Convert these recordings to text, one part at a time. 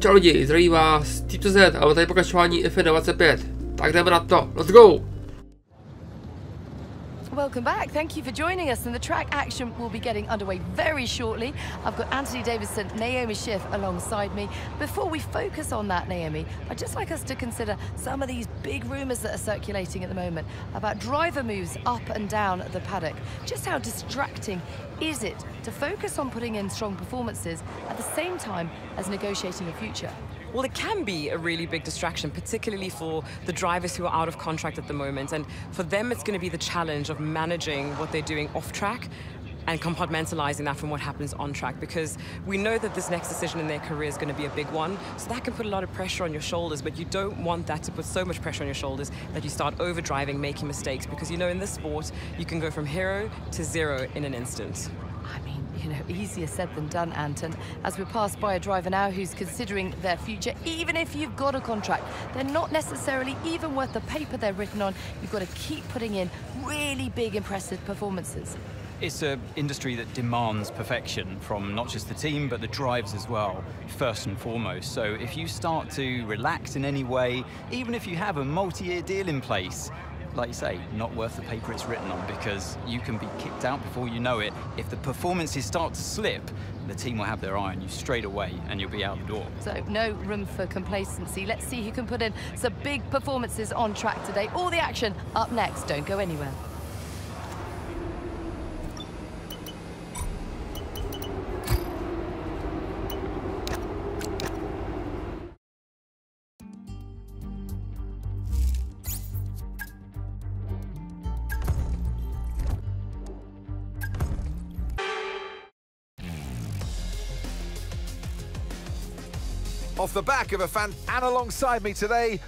Čau lidi, zdraví vás Team.cz a tady pokračování F25. Tak jdeme na to, let's go! Welcome back. Thank you for joining us, and the track action will be getting underway very shortly. I've got Anthony Davidson, Naomi Schiff alongside me. Before we focus on that, Naomi, I'd just like us to consider some of these big rumours that are circulating at the moment about driver moves up and down the paddock. Just how distracting is it to focus on putting in strong performances at the same time as negotiating a future? Well, it can be a really big distraction, particularly for the drivers who are out of contract at the moment. And for them, it's going to be the challenge of managing what they're doing off track and compartmentalizing that from what happens on track, because we know that this next decision in their career is going to be a big one. So that can put a lot of pressure on your shoulders, but you don't want that to put so much pressure on your shoulders that you start overdriving, making mistakes, because you know in this sport, you can go from hero to zero in an instant. I mean, you know, easier said than done, Anton. As we pass by a driver now who's considering their future, even if you've got a contract, they're not necessarily even worth the paper they're written on. You've got to keep putting in really big, impressive performances. It's an industry that demands perfection from not just the team, but the drivers as well, first and foremost. So if you start to relax in any way, even if you have a multi-year deal in place, like you say, not worth the paper it's written on, because you can be kicked out before you know it. If the performances start to slip, the team will have their eye on you straight away and you'll be out the door. So no room for complacency. Let's see who can put in some big performances on track today. All the action up next. Don't go anywhere. Off the back of a and alongside me today,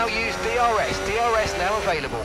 use DRS. DRS now available.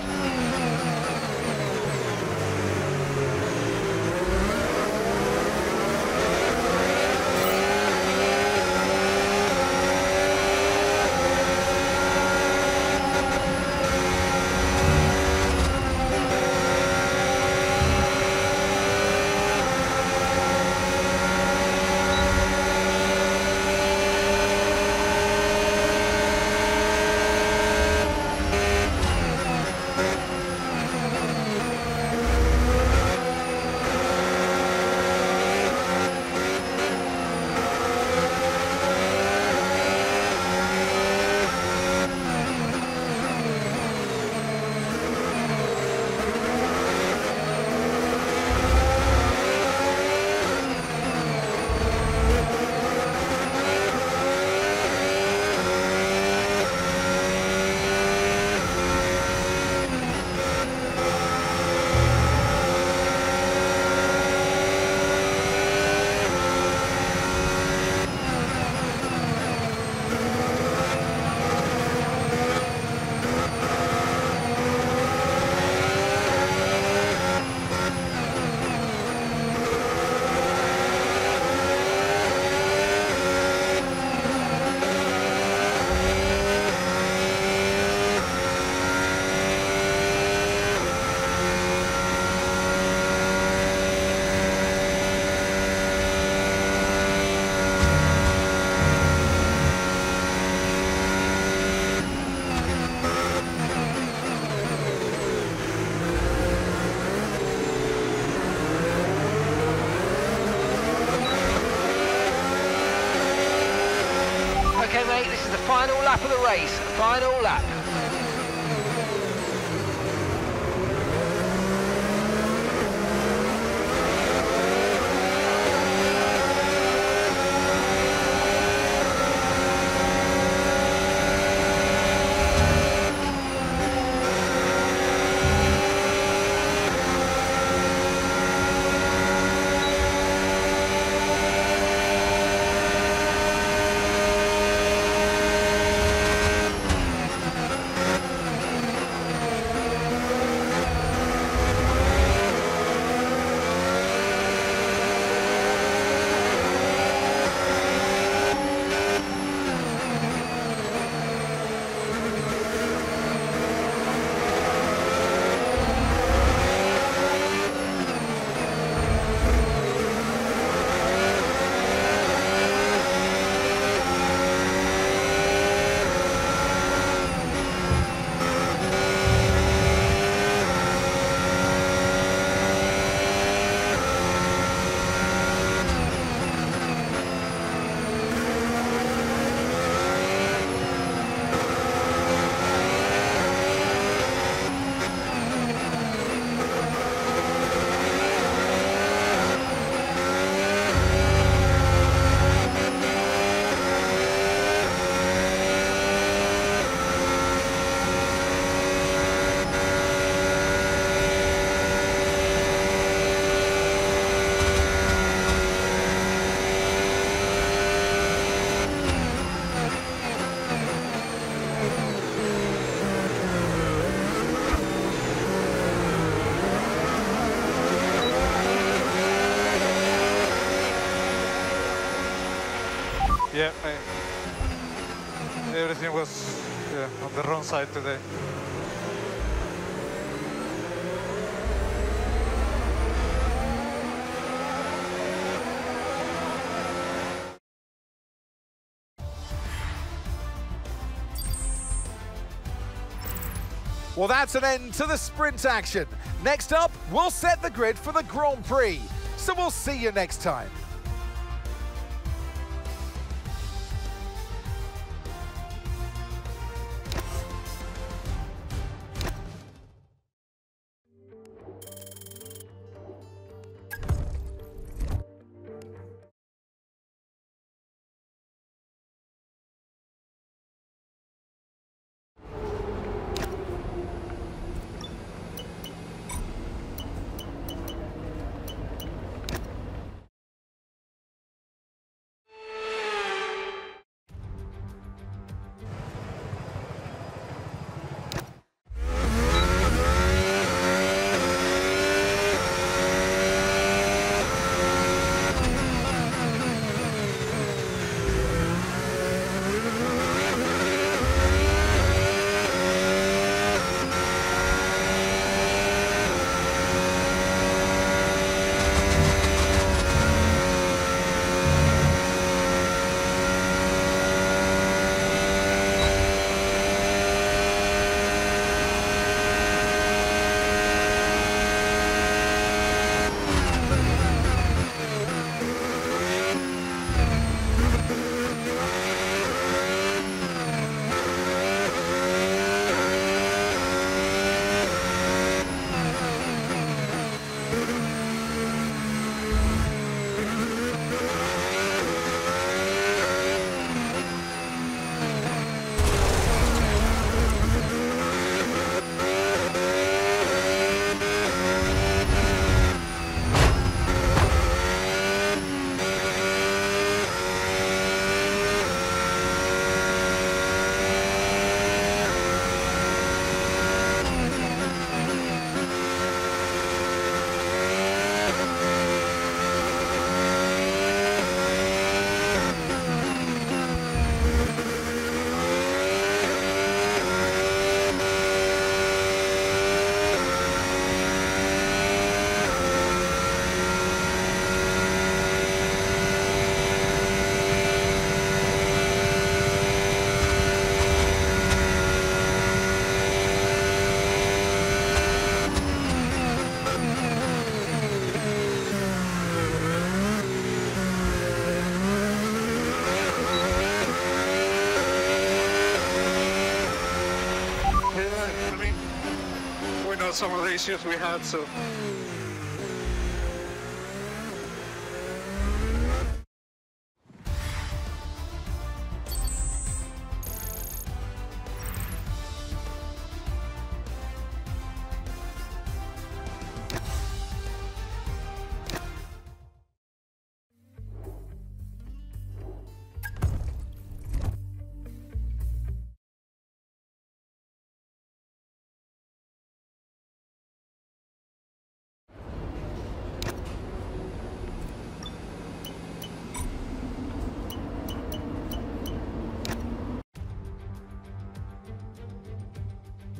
final lap of the race. Final lap. Yeah, everything was on the wrong side today. Well, that's an end to the sprint action. Next up, we'll set the grid for the Grand Prix. So we'll see you next time. know, some of the issues we had, so.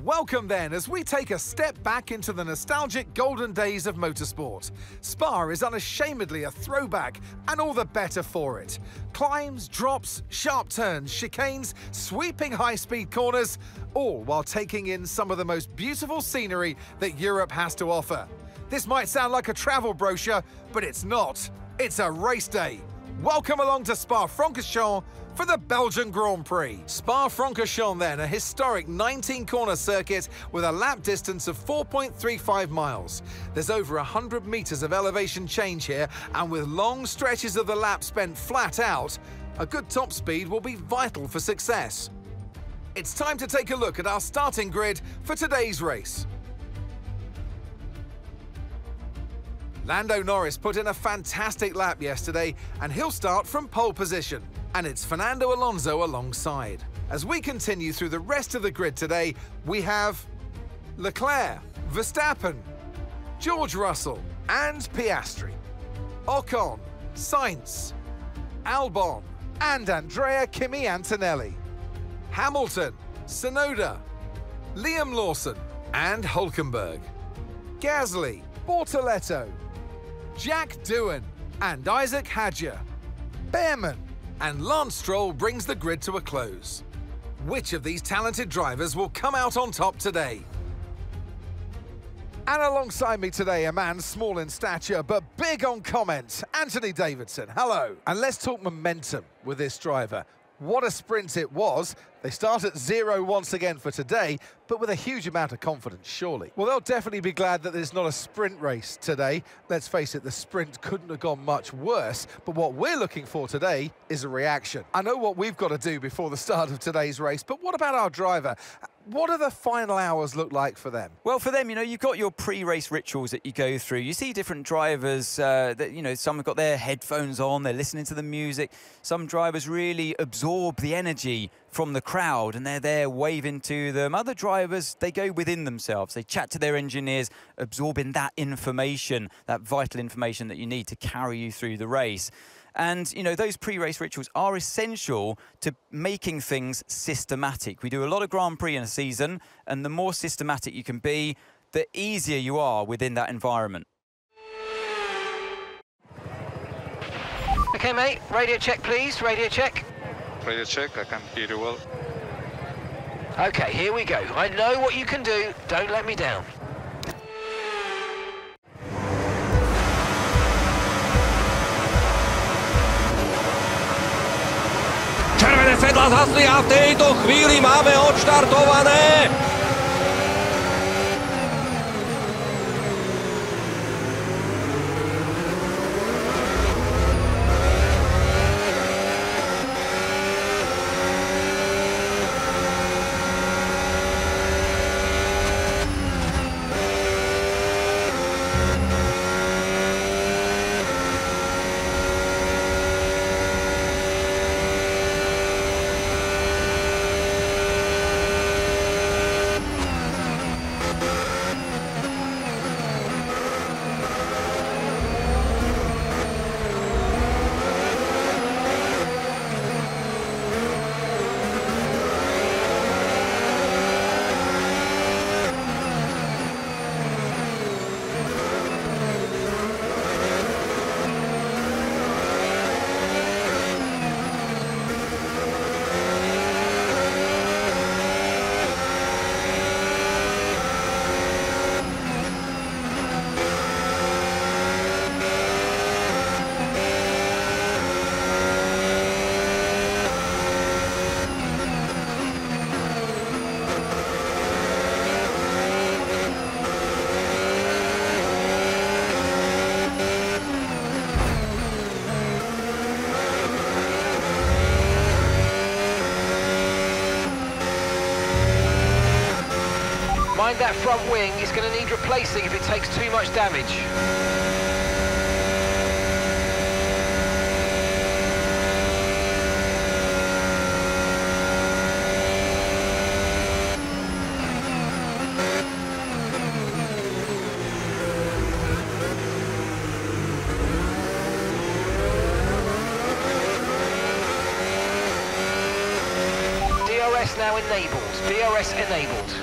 Welcome then, as we take a step back into the nostalgic golden days of motorsport. Spa is unashamedly a throwback, and all the better for it. Climbs, drops, sharp turns, chicanes, sweeping high-speed corners, all while taking in some of the most beautiful scenery that Europe has to offer. This might sound like a travel brochure, but it's not. It's a race day. Welcome along to Spa-Francorchamps for the Belgian Grand Prix. Spa-Francorchamps then, a historic 19-corner circuit with a lap distance of 4.35 miles. There's over 100 meters of elevation change here, and with long stretches of the lap spent flat out, a good top speed will be vital for success. It's time to take a look at our starting grid for today's race. Lando Norris put in a fantastic lap yesterday, and he'll start from pole position. And it's Fernando Alonso alongside. As we continue through the rest of the grid today, we have Leclerc, Verstappen, George Russell and Piastri, Ocon, Sainz, Albon and Andrea Kimi Antonelli, Hamilton, Tsunoda, Liam Lawson and Hülkenberg, Gasly, Bortoletto, Jack Doohan and Isaac Hadjar, Behrman, and Lance Stroll brings the grid to a close. Which of these talented drivers will come out on top today? And alongside me today, a man small in stature but big on comment, Anthony Davidson. Hello. And let's talk momentum with this driver. What a sprint it was. They start at 0 once again for today, but with a huge amount of confidence, surely. Well, they'll definitely be glad that there's not a sprint race today. Let's face it, the sprint couldn't have gone much worse, but what we're looking for today is a reaction. I know what we've got to do before the start of today's race, but what about our driver? What do the final hours look like for them? Well, for them, you know, you've got your pre-race rituals that you go through. You see different drivers that, you know, some have got their headphones on, they're listening to the music. Some drivers really absorb the energy from the crowd and they're there waving to them. Other drivers, they go within themselves. They chat to their engineers, absorbing that information, that vital information that you need to carry you through the race. And, you know, those pre-race rituals are essential to making things systematic. We do a lot of Grand Prix in a season, and the more systematic you can be, the easier you are within that environment. Okay, mate, radio check, please, radio check. Radio check, I can hear you well. Okay, here we go. I know what you can do. Don't let me down. Červené svetla zhasli a v tejto chvíli máme odštartované. Mind that front wing, it's going to need replacing if it takes too much damage. DRS now enabled. DRS enabled.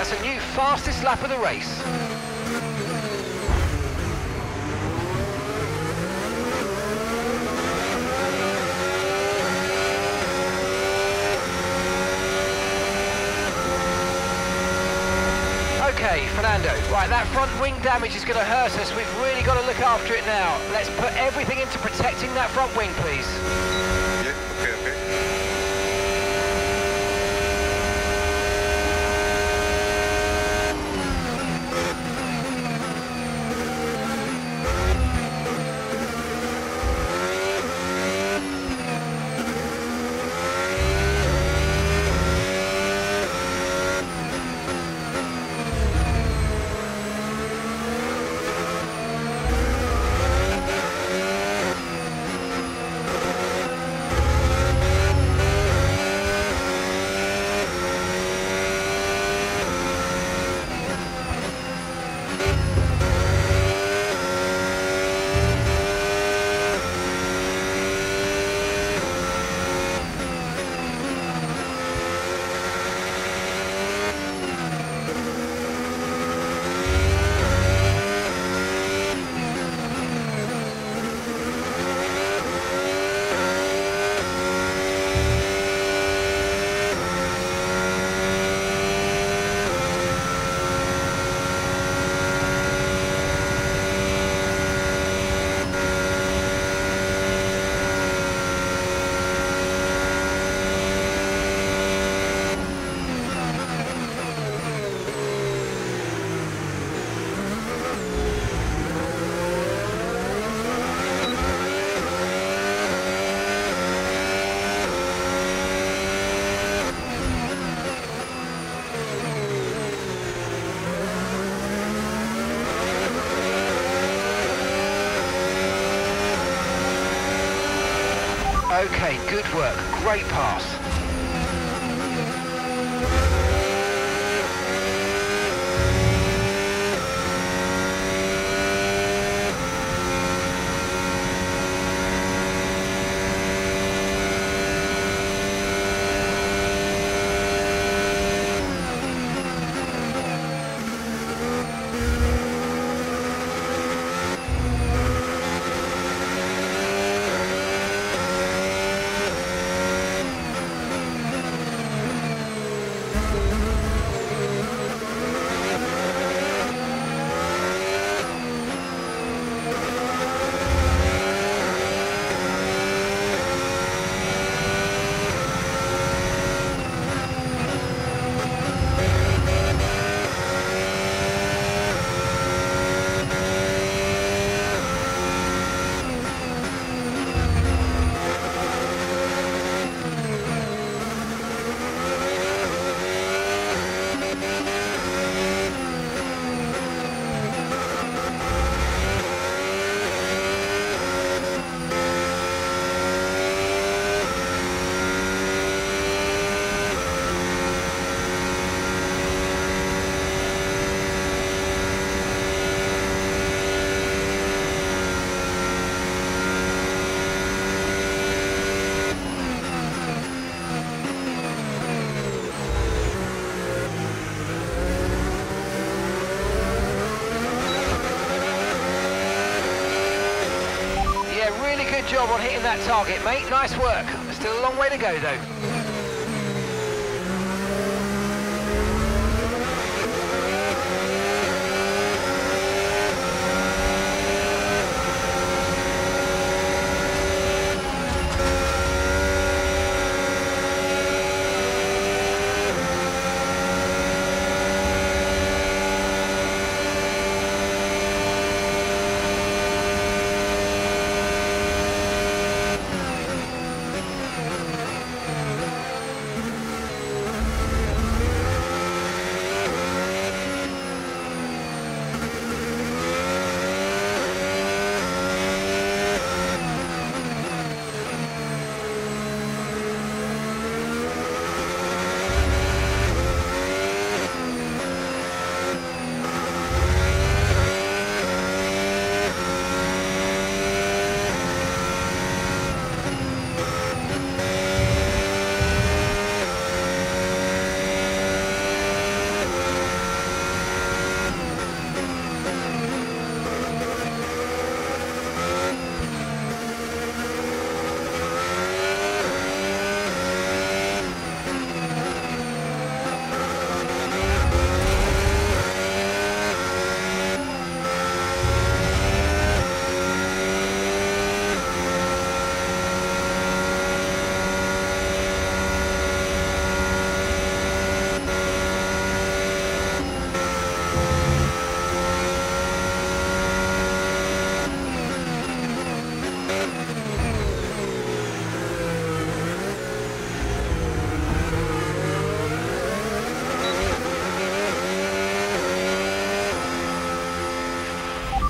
That's a new fastest lap of the race. Okay, Fernando, right, that front wing damage is going to hurt us. We've really got to look after it now. Let's put everything into protecting that front wing, please. Yeah, okay. Okay, good work. Great pass. really good job on hitting that target, mate. Nice work. There's still a long way to go, though.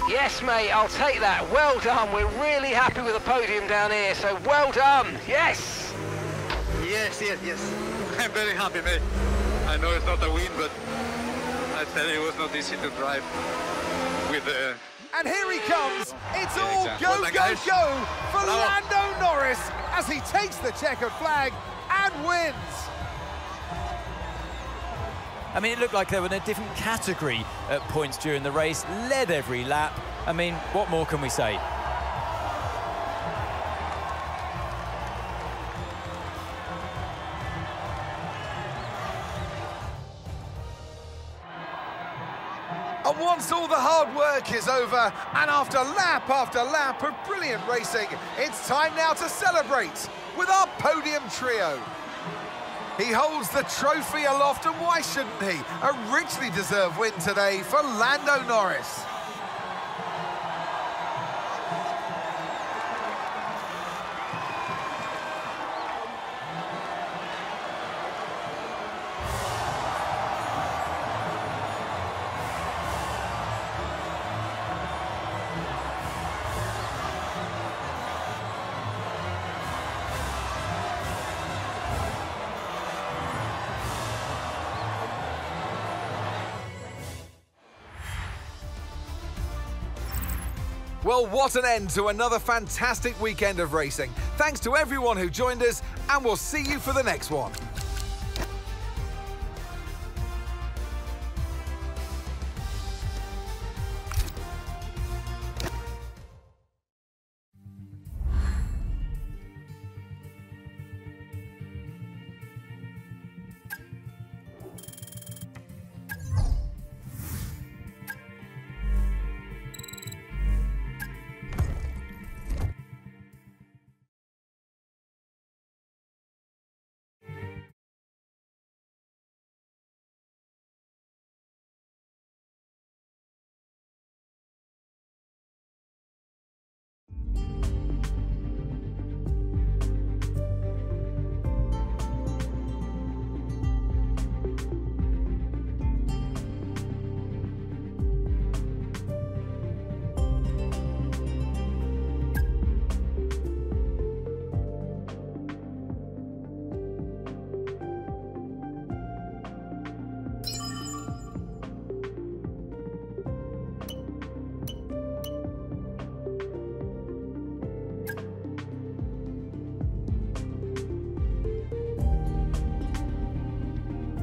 Yes, mate, I'll take that. Well done. We're really happy with the podium down here, so well done. Yes. Yes. I'm very happy, mate. I know it's not a win, but I tell you, it was not easy to drive with the... And here he comes. It's all go, Well done, go, guys. go for Bravo. Lando Norris as he takes the checkered flag and wins. I mean, it looked like they were in a different category at points during the race, led every lap. I mean, what more can we say? And once all the hard work is over, and after lap of brilliant racing, it's time now to celebrate with our podium trio. He holds the trophy aloft, and why shouldn't he? A richly deserved win today for Lando Norris. Well, what an end to another fantastic weekend of racing. Thanks to everyone who joined us, and we'll see you for the next one.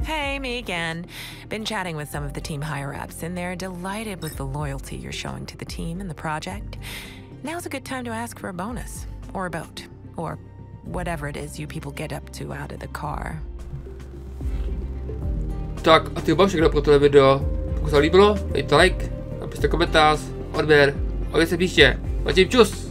Hey, me again. Been chatting with some of the team higher-ups, and they're delighted with the loyalty you're showing to the team and the project. Now's a good time to ask for a bonus, or a boat, or whatever it is you people get up to out of the car. Tak a ty oba všechno pro tohle video. Pokud se vám líbilo, dejte like, napište komentář, odběr a uvidíme se příště. Zatím čus!